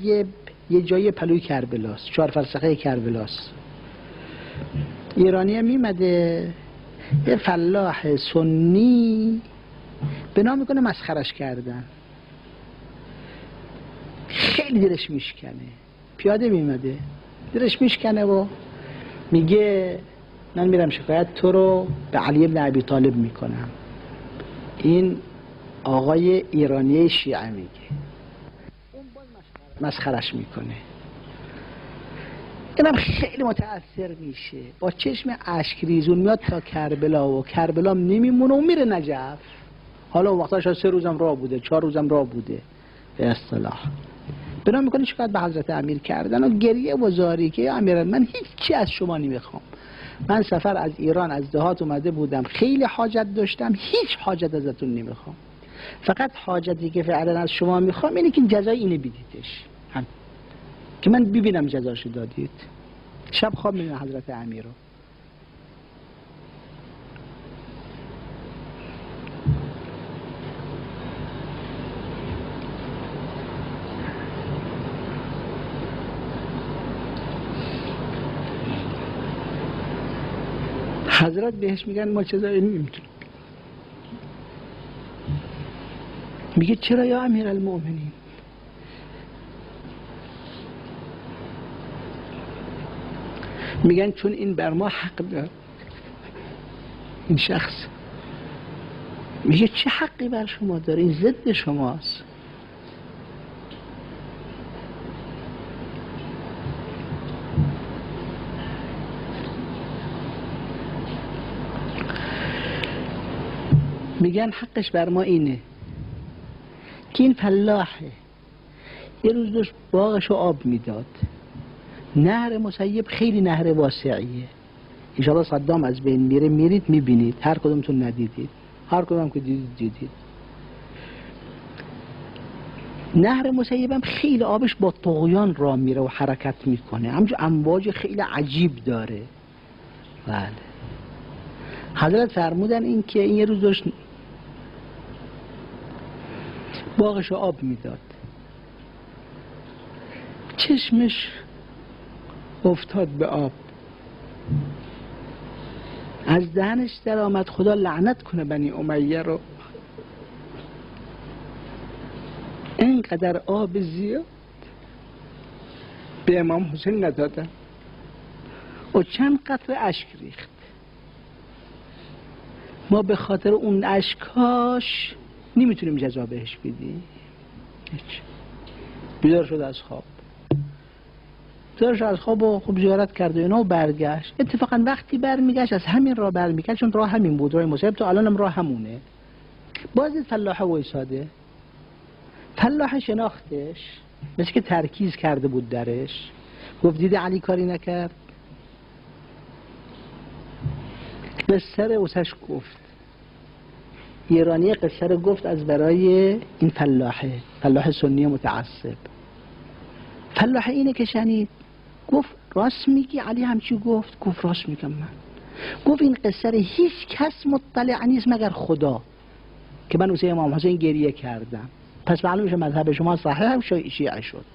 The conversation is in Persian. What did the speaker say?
مسیب یه جای پلوی کربلاست، 4 فرسخه کربلاست. ایرانی میمده یه فلاح سنی بنا میکنه مسخرش کردن، خیلی دلش میشکنه. پیاده میمده دلش میشکنه و میگه من میرم شکایت تو رو به علی بن ابی طالب میکنم. این آقای ایرانی شیعه میگه، اون باز مسخرش میکنه. اینم خیلی متاثر میشه، با چشم اشک ریزون میاد تا کربلا و کربلا نمیمونه و میره نجف. حالا وقتا شاید 3 روزم راه بوده، 4 روزم راه بوده به اصطلاح. بنا میکنه شکایت به حضرت امیر کردن و گریه و زاری که یا امیر من هیچی از شما نمیخوام، من سفر از ایران از دهات اومده بودم، خیلی حاجت داشتم، هیچ حاجت ازتون نمیخوام، فقط حاجتی که فعلا از شما میخوام اینه که جزای اینه بدیدش، هم که من ببینم جزاشو دادید. شب خواب میبینه حضرت امیر رو. حضرت بهش میگن ما چیزایی نمیتونیم. میگه چرا یا امیرالمؤمنین؟ میگن چون این بر ما حق داره. این شخص میگه چه حقی بر شما داره؟ این ضد شماست. میگن حقش بر ما اینه که این فلاحه یه روز داشت باغشو آب میداد، نهر مسیب خیلی نهر واسعیه، انشاءالله صدام از بین میره، میرید میبینید، هر کدومتون ندیدید، هر کدوم که دیدید. نهر مسیب هم خیلی آبش با طغیان راه میره و حرکت میکنه، همچون امواج خیلی عجیب داره. بله حضرت فرمودن این که این یه روز داشت باغشو آب میداد، چشمش افتاد به آب، از دهنش در آمد خدا لعنت کنه بنی امیه رو، اینقدر آب زیاد به امام حسین ندادن و چند قطره اشک ریخت. ما به خاطر اون اشکاش نمیتونیم جزا بهش بدیم. بیدار شد از خواب، و خوب زیارت کرد و اینا و برگشت. اتفاقا وقتی برمیگشت از همین راه برمیگشت، چون راه همین بود، راه مسیب تا الان هم راه همونه. باز دید فلاحه وایساده، فلاحه شناختش، مثل که ترکیز کرده بود درش، گفت دیده علی کاری نکرد؟ قصه رو واسش گفت، ایرانی قصه رو گفت از برای این فلاح سنی متعصب. فلاحه اینه که شنید گفت راست میگی علی همچی گفت؟ گفت راست میگم من. گفت این قصه رو هیچ کس مطلع نیست مگر خدا که من واسه امام حسین گریه کردم، پس معلوم میشه مذهب شما صحیح هم شیعه شد.